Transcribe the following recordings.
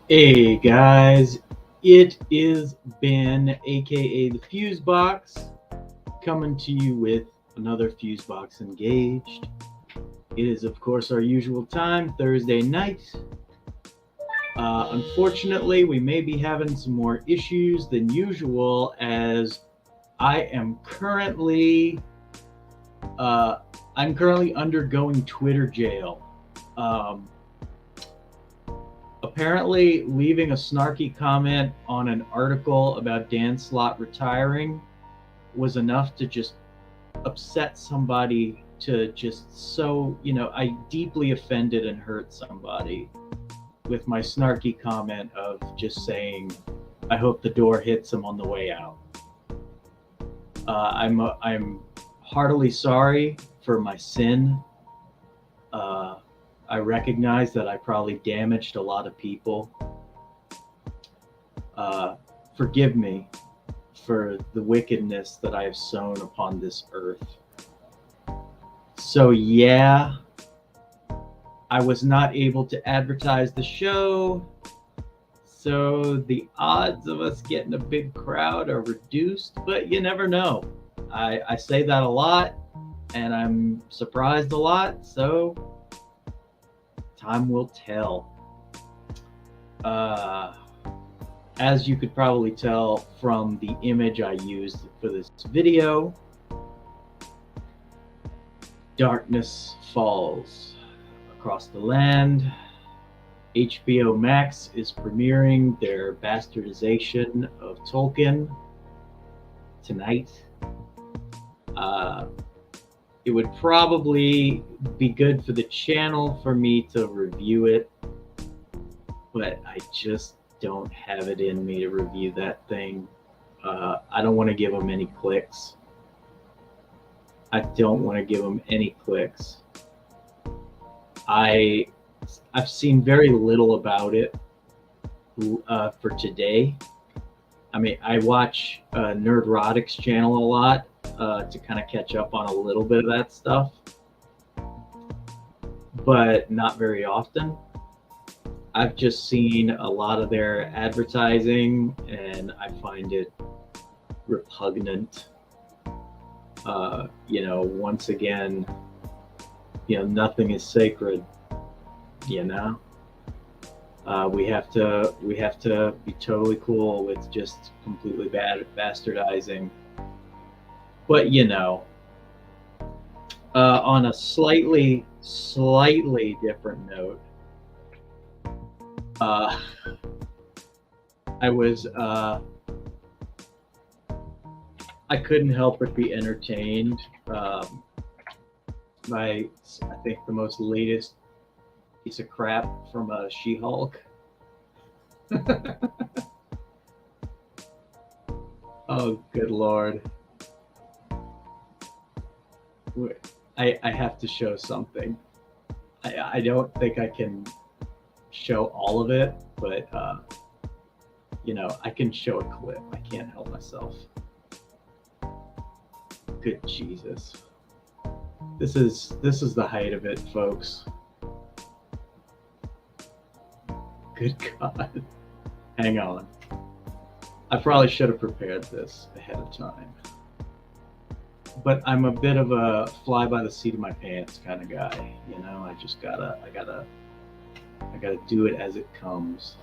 Hey guys, it is Ben, aka the Fuse Box, coming to you with another Fuse Box Engaged. It is, of course, our usual time, Thursday night. Unfortunately, we may be having some more issues than usual as I am currently, uh, I'm currently undergoing Twitter jail. Um, Apparently, leaving a snarky comment on an article about Dan Slott retiring was enough to just upset somebody to just I deeply offended and hurt somebody with my snarky comment of just saying, I hope the door hits him on the way out. I'm heartily sorry for my sin. Uh, I recognize that I probably damaged a lot of people. Uh, Forgive me for the wickedness that I have sown upon this earth. So, yeah, I was not able to advertise the show. So, the odds of us getting a big crowd are reduced, but you never know. I say that a lot and I'm surprised a lot. So, time will tell. Uh, as you could probably tell from the image I used for this video, darkness falls across the land. HBO Max is premiering their bastardization of Tolkien tonight. It would probably be good for the channel for me to review it, but I just don't have it in me to review that thing. I don't want to give them any clicks. I don't want to give them any clicks. I've seen very little about it for today. I mean, I watch Nerdrotic's channel a lot to kind of catch up on a little bit of that stuff, but not very often. I've just seen a lot of their advertising, and I find it repugnant. Once again, nothing is sacred. We have to be totally cool with just completely bastardizing. But on a slightly different note, I was I couldn't help but be entertained by, I think, the most latest piece of crap from She-Hulk. Oh, good lord. I have to show something. I don't think I can show all of it, but I can show a clip. I can't help myself. Good Jesus. This is the height of it, folks. Good God. Hang on. I probably should have prepared this ahead of time. But I'm a bit of a fly by the seat of my pants kind of guy. I just gotta do it as it comes.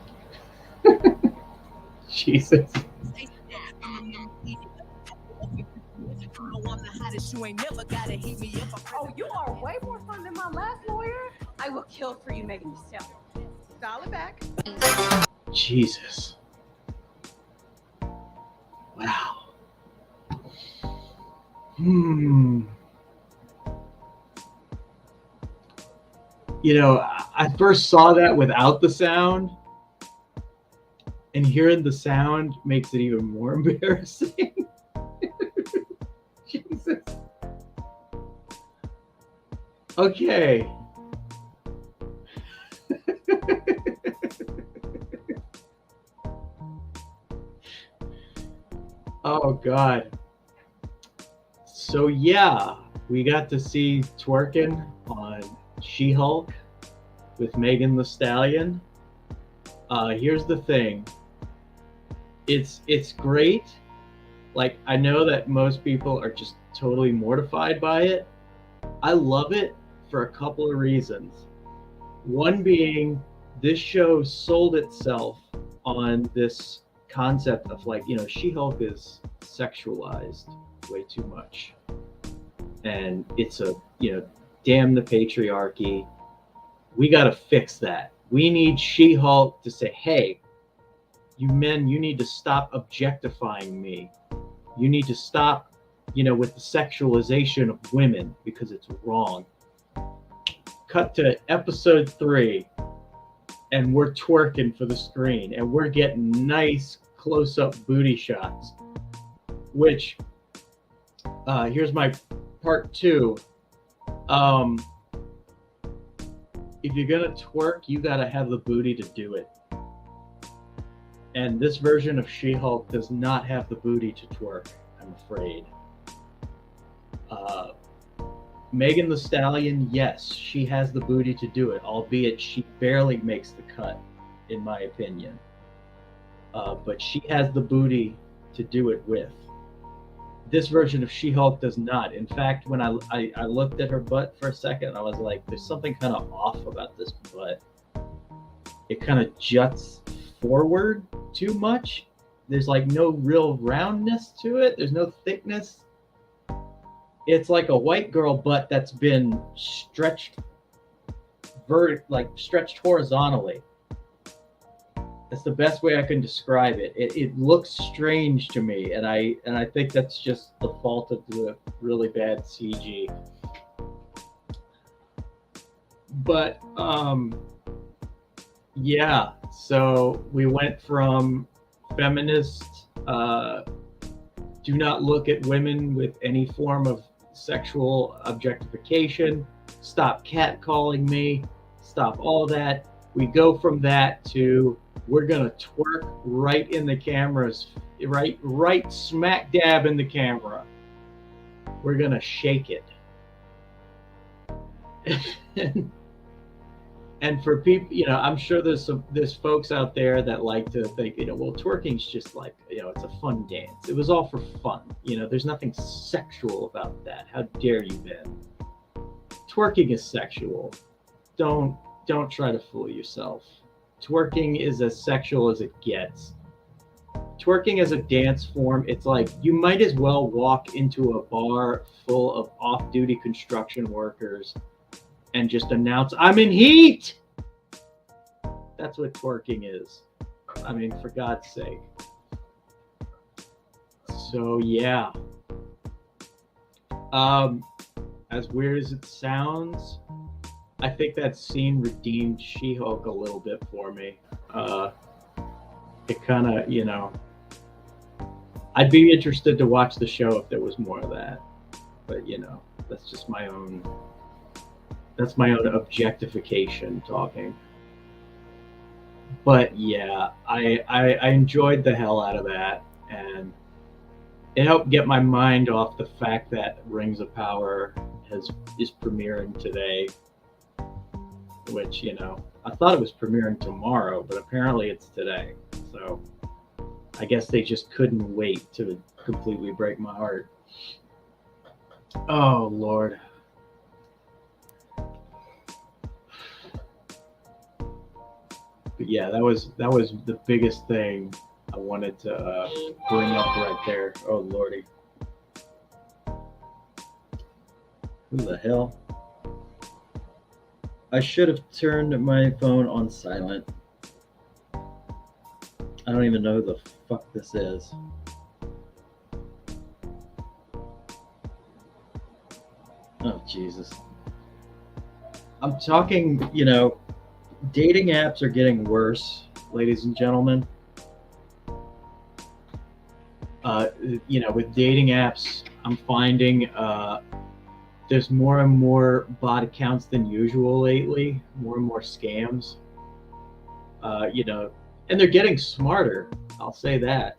Jesus. Oh, you are way more fun than my last lawyer. I will kill for you, Megan Thee Stallion. Dial it back. Jesus. Wow. I first saw that without the sound, and hearing the sound makes it even more embarrassing. Jesus. Okay. Oh God. So yeah, we got to see twerking on She-Hulk with Megan Thee Stallion. Here's the thing. It's great. Like, I know that most people are just totally mortified by it. I love it for a couple of reasons. One being, this show sold itself on this concept of, like, She-Hulk is sexualized way too much. And it's damn the patriarchy. We got to fix that. We need She-Hulk to say, hey, you men, you need to stop objectifying me. You need to stop, with the sexualization of women, because it's wrong. Cut to episode 3, and we're twerking for the screen, and we're getting nice close-up booty shots. Which, here's my part 2. If you're gonna twerk, you gotta have the booty to do it. And this version of She-Hulk does not have the booty to twerk, I'm afraid. Megan Thee Stallion, yes, she has the booty to do it, albeit she barely makes the cut, in my opinion. But she has the booty to do it with. This version of She-Hulk does not. In fact, when I looked at her butt for a second, I was like, there's something kind of off about this butt. It kind of juts forward too much. There's like no real roundness to it. There's no thickness. It's like a white girl butt that's been stretched stretched horizontally. That's the best way I can describe it. It looks strange to me, and I think that's just the fault of the really bad CG. But yeah, so we went from feminist, do not look at women with any form of sexual objectification, stop catcalling me, stop all that. We go from that to, we're gonna twerk right in the cameras, right smack dab in the camera. We're gonna shake it. And for people, I'm sure there's folks out there that like to think, well, twerking's just like, it's a fun dance. It was all for fun. There's nothing sexual about that. How dare you, Ben? Twerking is sexual. Don't try to fool yourself. Twerking is as sexual as it gets. Twerking as a dance form, it's like you might as well walk into a bar full of off-duty construction workers and just announce, I'm in heat! That's what twerking is. I mean, for God's sake. So, yeah. As weird as it sounds, I think that scene redeemed She-Hulk a little bit for me. It kind of, I'd be interested to watch the show if there was more of that. But, that's just my own objectification talking. But yeah, I enjoyed the hell out of that, and it helped get my mind off the fact that Rings of Power is premiering today, which, I thought it was premiering tomorrow, but apparently it's today. So I guess they just couldn't wait to completely break my heart. Oh, Lord. But yeah, that was the biggest thing I wanted to bring up right there. Oh, Lordy. Who the hell? I should have turned my phone on silent. I don't even know who the fuck this is. Oh, Jesus. I'm talking, dating apps are getting worse, ladies and gentlemen. With dating apps, I'm finding there's more and more bot accounts than usual lately, more and more scams. And they're getting smarter, I'll say that.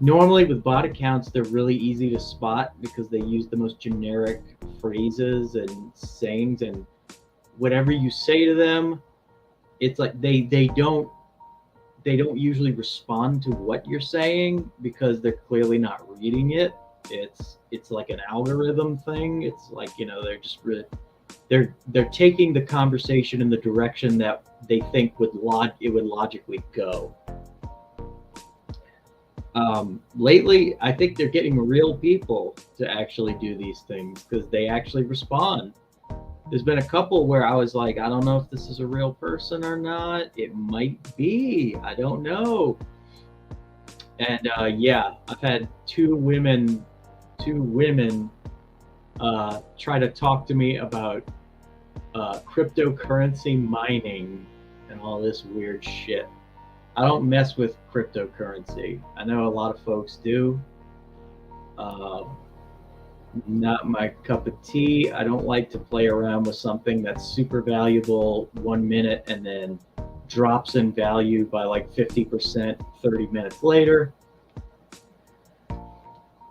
Normally with bot accounts, they're really easy to spot because they use the most generic phrases and sayings, and whatever you say to them, it's like they don't usually respond to what you're saying because they're clearly not reading it. It's like an algorithm thing. It's like, they're just really, they're taking the conversation in the direction that they think it would logically go. Lately, I think they're getting real people to actually do these things because they actually respond. There's been a couple where I was like, I don't know if this is a real person or not. It might be. I don't know. And yeah, I've had two women try to talk to me about cryptocurrency mining and all this weird shit. I don't mess with cryptocurrency. I know a lot of folks do. Uh, Not my cup of tea. I don't like to play around with something that's super valuable 1 minute and then drops in value by like 50% 30 minutes later.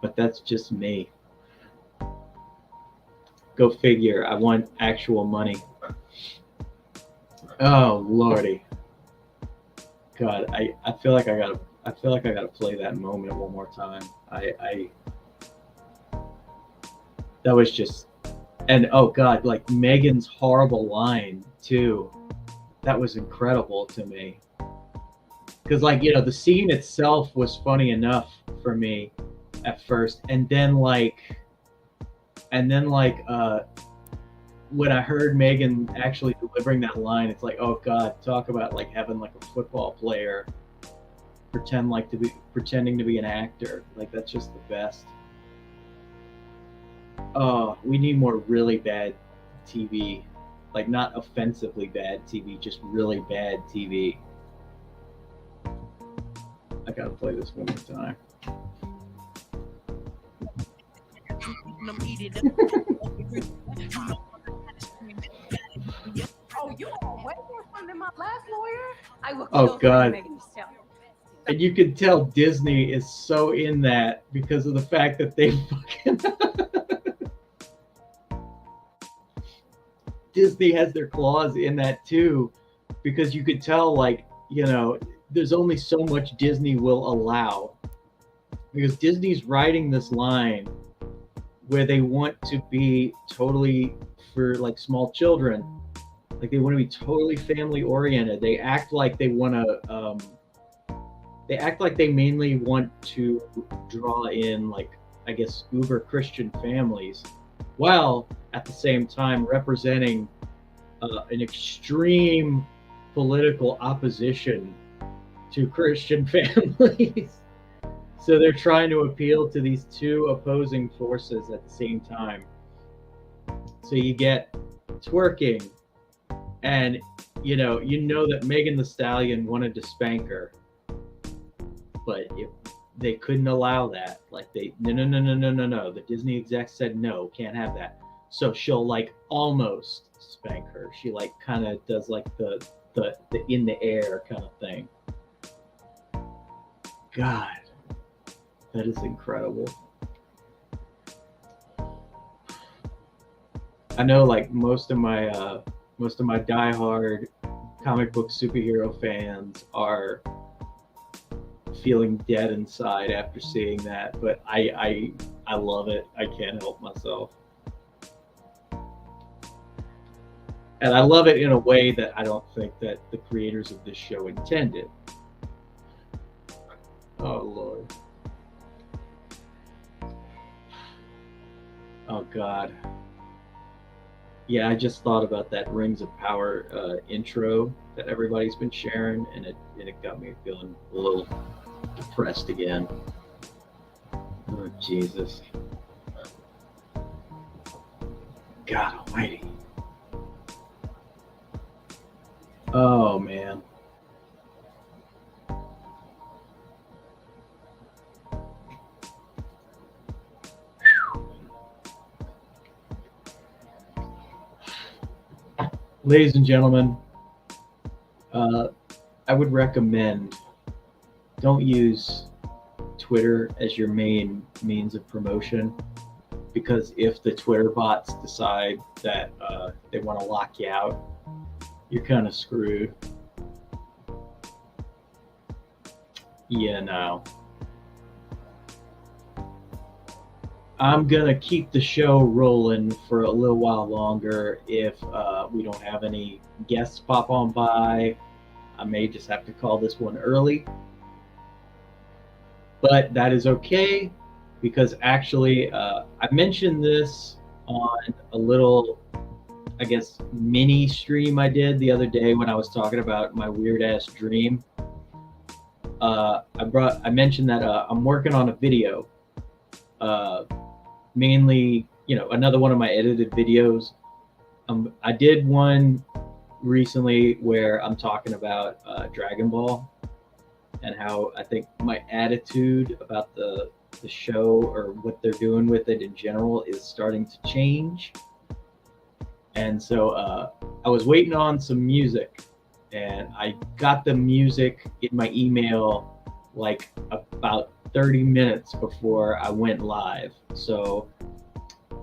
But that's just me. Go figure. I want actual money. Oh lordy. God, I feel like I gotta play that moment one more time. I that was just, and oh god, like Megan's horrible line too. That was incredible to me. Because like, the scene itself was funny enough for me at first, and then when I heard Megan actually delivering that line, it's like, oh god, talk about like having like a football player pretending to be an actor. Like that's just the best. Oh, we need more really bad TV. Like not offensively bad TV, just really bad TV. I gotta play this one more time. Oh, you are way more fun than my last lawyer. I will Oh, kill for God. you, Megan Thee Stallion. And you can tell Disney is so in that because of the fact that they fucking Disney has their claws in that too, because you could tell, like, there's only so much Disney will allow, because Disney's riding this line where they want to be totally for like small children, like they want to be totally family oriented. They act like they mainly want to draw in, like, I guess, uber Christian families, while at the same time representing an extreme political opposition to Christian families. So they're trying to appeal to these two opposing forces at the same time. So you get twerking, and you know that Megan Thee Stallion wanted to spank her, but if they couldn't allow that, like no. The Disney execs said no, can't have that. So she'll like almost spank her. She like kind of does like the in the air kind of thing. God, that is incredible. I know, like most of my diehard comic book superhero fans are feeling dead inside after seeing that, but I love it. I can't help myself. And I love it in a way that I don't think that the creators of this show intended. Oh Lord. Oh God. Yeah, I just thought about that Rings of Power intro that everybody's been sharing, and it got me feeling a little depressed again. Oh Jesus. God almighty. Oh man. Ladies and gentlemen, I would recommend, don't use Twitter as your main means of promotion, because if the Twitter bots decide that they want to lock you out, you're kind of screwed. Yeah, no. I'm gonna keep the show rolling for a little while longer. If we don't have any guests pop on by, I may just have to call this one early. But that is okay, because actually, I mentioned this on a little, I guess, mini stream I did the other day when I was talking about my weird ass dream. I mentioned that I'm working on a video, uh, mainly, another one of my edited videos. I did one recently where I'm talking about Dragon Ball and how I think my attitude about the show or what they're doing with it in general is starting to change. And so I was waiting on some music, and I got the music in my email like about 30 minutes before I went live. So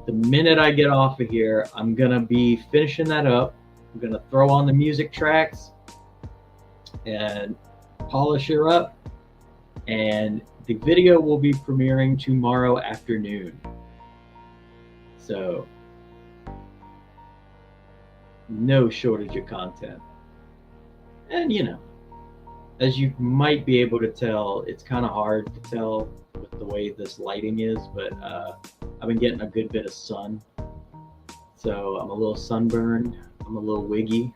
the minute I get off of here, I'm gonna be finishing that up. I'm gonna throw on the music tracks and polish her up, and the video will be premiering tomorrow afternoon. So no shortage of content. And as you might be able to tell, it's kind of hard to tell with the way this lighting is, but I've been getting a good bit of sun. So I'm a little sunburned, I'm a little wiggy.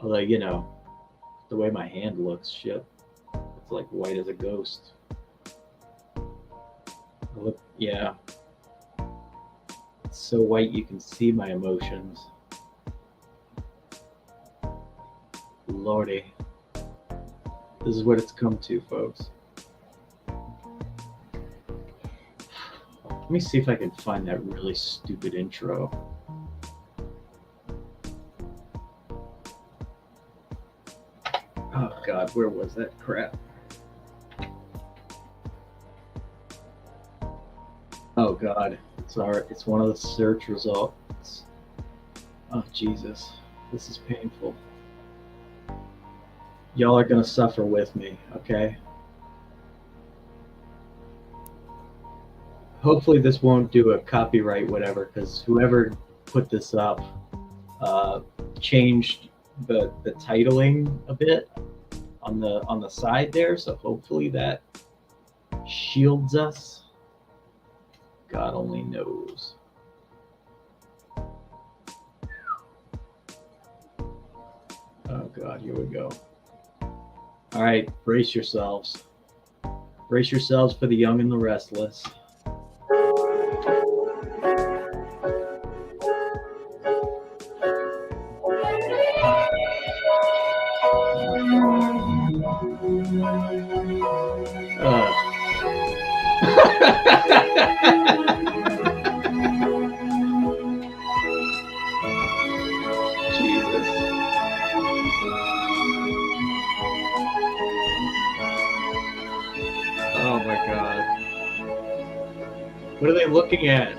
Although, the way my hand looks, shit, it's like white as a ghost. Yeah. It's so white you can see my emotions. Lordy. This is what it's come to, folks. Let me see if I can find that really stupid intro. Oh God, where was that crap? Oh God, it's one of the search results. Oh Jesus, this is painful. Y'all are gonna suffer with me, okay? Hopefully this won't do a copyright whatever, because whoever put this up changed the titling a bit on the side there, so hopefully that shields us. God only knows. Oh God, here we go. All right, brace yourselves. Brace yourselves for the young and the restless. Jesus. Oh my God. What are they looking at?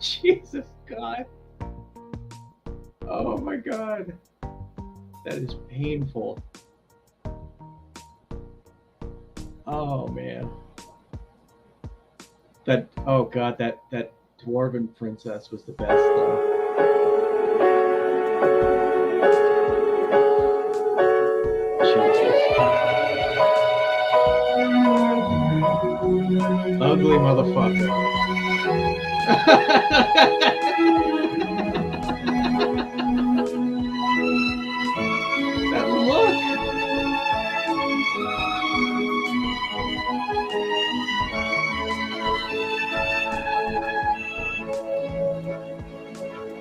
Jesus God. Oh my God. That is painful. Oh man. Oh God, that dwarven princess was the best though. Ugly motherfucker. That look.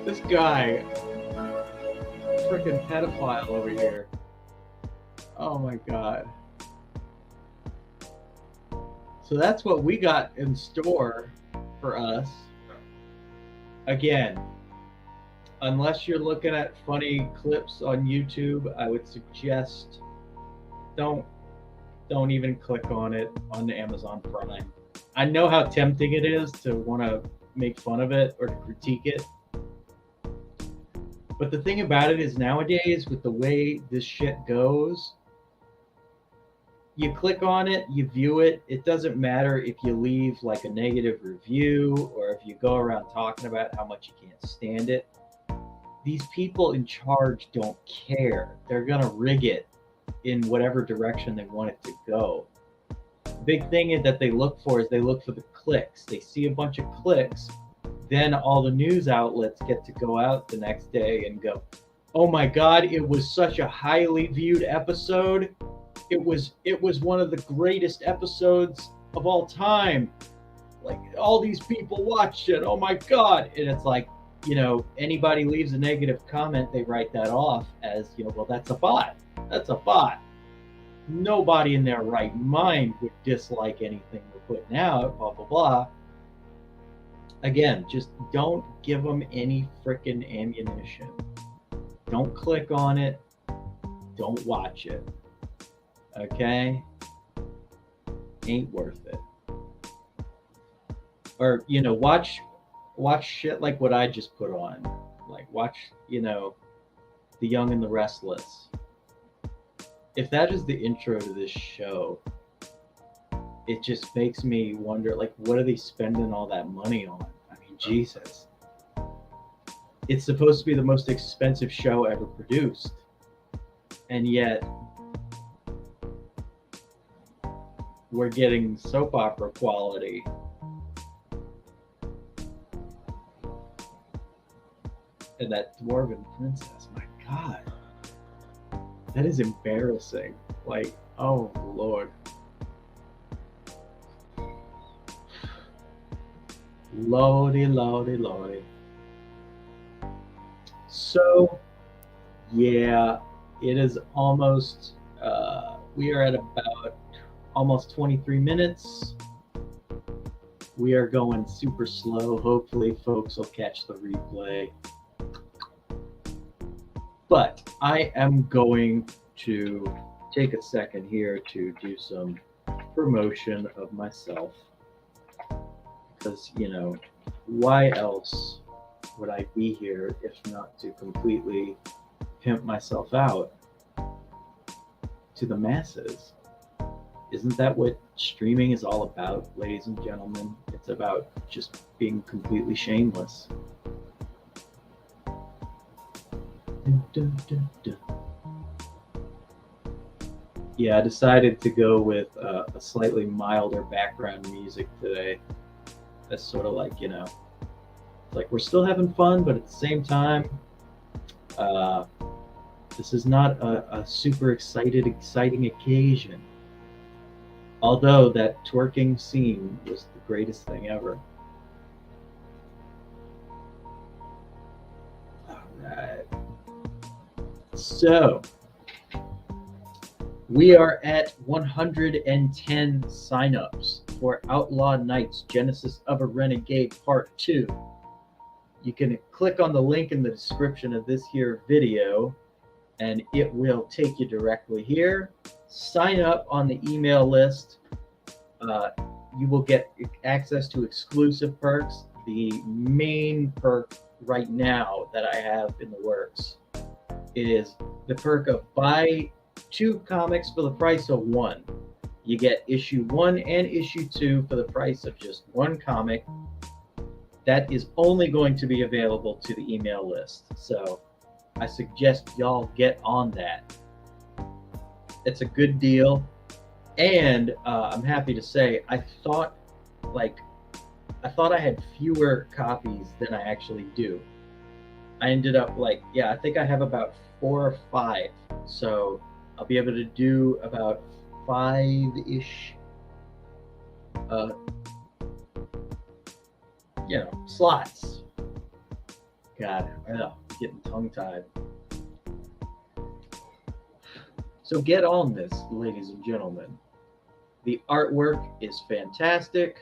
This guy, freaking pedophile over here. Oh my God. So that's what we got in store for us. Again, unless you're looking at funny clips on YouTube, I would suggest don't even click on it on Amazon Prime. I know how tempting it is to want to make fun of it or to critique it. But the thing about it is nowadays, with the way this shit goes, you click on it, you view it. It doesn't matter if you leave like a negative review or if you go around talking about how much you can't stand it. These people in charge don't care. They're going to rig it in whatever direction they want it to go. The big thing that they look for is they look for the clicks. They see a bunch of clicks, then all the news outlets get to go out the next day and go, oh my God, it was such a highly viewed episode. It was one of the greatest episodes of all time. Like, all these people watched it. Oh my God. And it's like, you know, anybody leaves a negative comment, they write that off as, you know, well, that's a bot. That's a bot. Nobody in their right mind would dislike anything we're putting out, blah, blah, blah. Again, just don't give them any freaking ammunition. Don't click on it. Don't watch it. Okay? Ain't worth it. Or, you know, watch shit like what I just put on. Like, watch, you know, The Young and the Restless. If that is the intro to this show, it just makes me wonder, like, what are they spending all that money on? I mean, Jesus. It's supposed to be the most expensive show ever produced. And yet, we're getting soap opera quality. And that Dwarven Princess, my God. That is embarrassing. Like, oh, Lord. Lordy, lordy, lordy. So, yeah, it is almost, we are at about almost 23 minutes. We are going super slow. Hopefully, folks will catch the replay. But I am going to take a second here to do some promotion of myself. Because, you know, why else would I be here if not to completely pimp myself out to the masses? Isn't that what streaming is all about, ladies and gentlemen? It's about just being completely shameless. Dun, dun, dun. Yeah, I decided to go with a slightly milder background music today. That's sort of like, you know, like we're still having fun, but at the same time, this is not a super exciting occasion. Although that twerking scene was the greatest thing ever. All right. So, we are at 110 signups for Outlaw Nights, Genesis of a Renegade Part 2. You can click on the link in the description of this here video, and it will take you directly here. Sign up on the email list. You will get access to exclusive perks. The main perk right now that I have in the works is the perk of buy 2 comics for the price of 1. You get issue 1 and issue 2 for the price of just 1 comic. That is only going to be available to the email list. So I suggest y'all get on that. It's a good deal. And I'm happy to say, I thought I had fewer copies than I actually do. I ended up I think I have about 4 or 5. So I'll be able to do about 5-ish, slots. God, I'm getting tongue-tied. So get on this, ladies and gentlemen. The artwork is fantastic.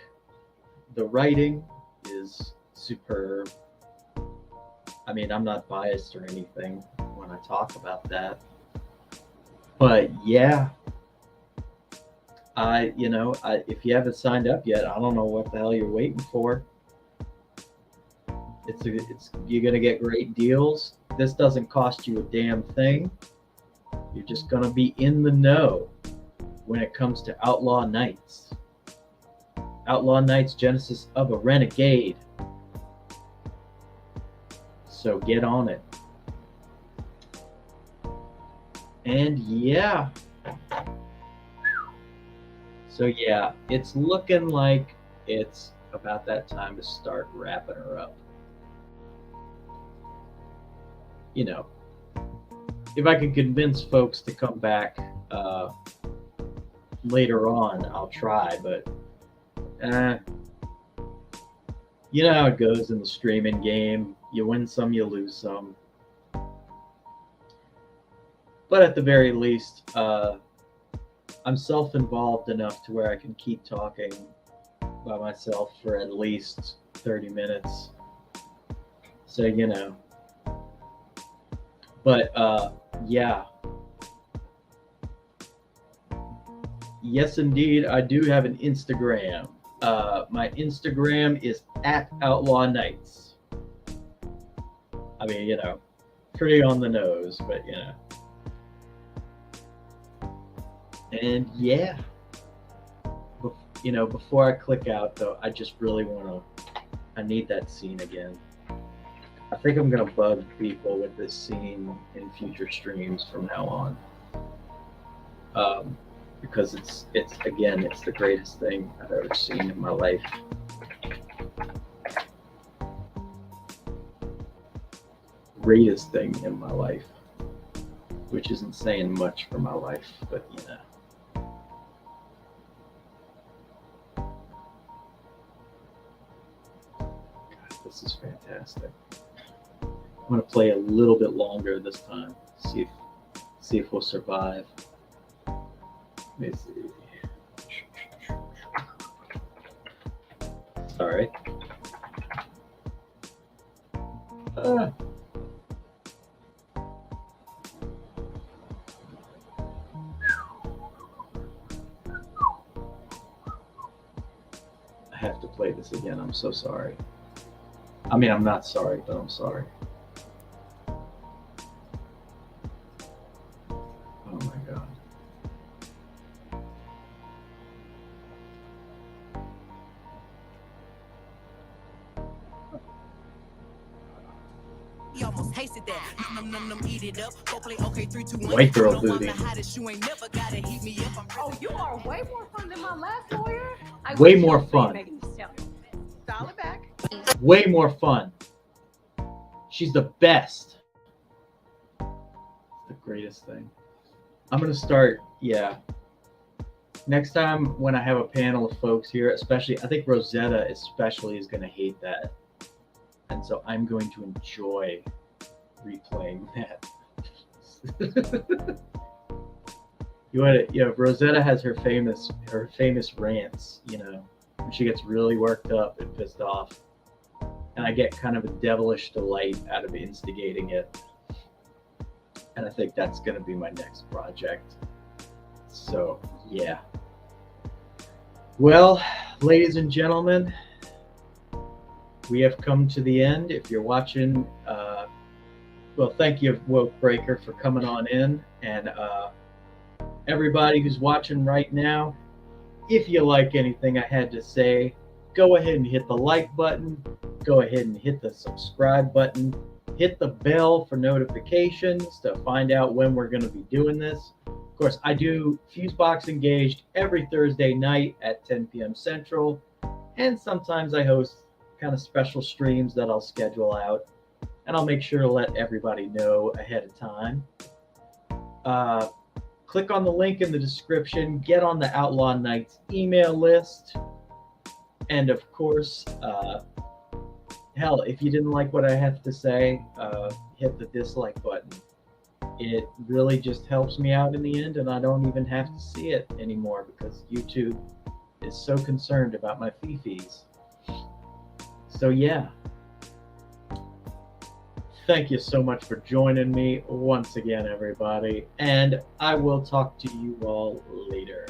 The writing is superb. I mean, I'm not biased or anything when I talk about that. But yeah, if you haven't signed up yet, I don't know what the hell you're waiting for. You're gonna get great deals. This doesn't cost you a damn thing. You're just gonna be in the know when it comes to Outlaw Nights. Outlaw Nights, Genesis of a Renegade. So get on it. And yeah. So yeah, it's looking like it's about that time to start wrapping her up. You know, if I can convince folks to come back later on, I'll try, but you know how it goes in the streaming game. You win some, you lose some. But at the very least, I'm self-involved enough to where I can keep talking by myself for at least 30 minutes. So, you know. But, yeah. Yes, indeed, I do have an Instagram. My Instagram is @Outlaw Nights. I mean, you know, pretty on the nose, but, you know. And yeah, you know, before I click out though, I just really I need that scene again. I think I'm gonna bug people with this scene in future streams from now on, because it's the greatest thing I've ever seen in my life. Greatest thing in my life, which isn't saying much for my life, but you know. This is fantastic. I'm gonna play a little bit longer this time. See if we'll survive. Let me see. Sorry. I have to play this again. I'm so sorry. I mean, I'm not sorry, but I'm sorry. Oh my God. He almost tasted that. Eat it up. Go play okay, 3, 2, 1. White girl booty. Oh, you are way more fun than my last lawyer. Way more fun. Dial it back. Way more fun. She's the best. The greatest thing. I'm gonna start, yeah. Next time when I have a panel of folks here, especially, I think Rosetta especially is gonna hate that. And so I'm going to enjoy replaying that. Rosetta has her famous rants, you know, when she gets really worked up and pissed off. And I get kind of a devilish delight out of instigating it. And I think that's going to be my next project. So, yeah. Well, ladies and gentlemen, we have come to the end. If you're watching, well, thank you, Woke Breaker, for coming on in. And everybody who's watching right now, if you like anything I had to say, go ahead and hit the like button. Go ahead and hit the subscribe button. Hit the bell for notifications to find out when we're going to be doing this. Of course, I do Fusebox Engaged every Thursday night at 10 p.m. Central. And sometimes I host kind of special streams that I'll schedule out. And I'll make sure to let everybody know ahead of time. Click on the link in the description. Get on the Outlaw Nights email list. And of course, hell, if you didn't like what I have to say, hit the dislike button. It really just helps me out in the end, and I don't even have to see it anymore because YouTube is so concerned about my fee-fees. So yeah. Thank you so much for joining me once again, everybody, and I will talk to you all later.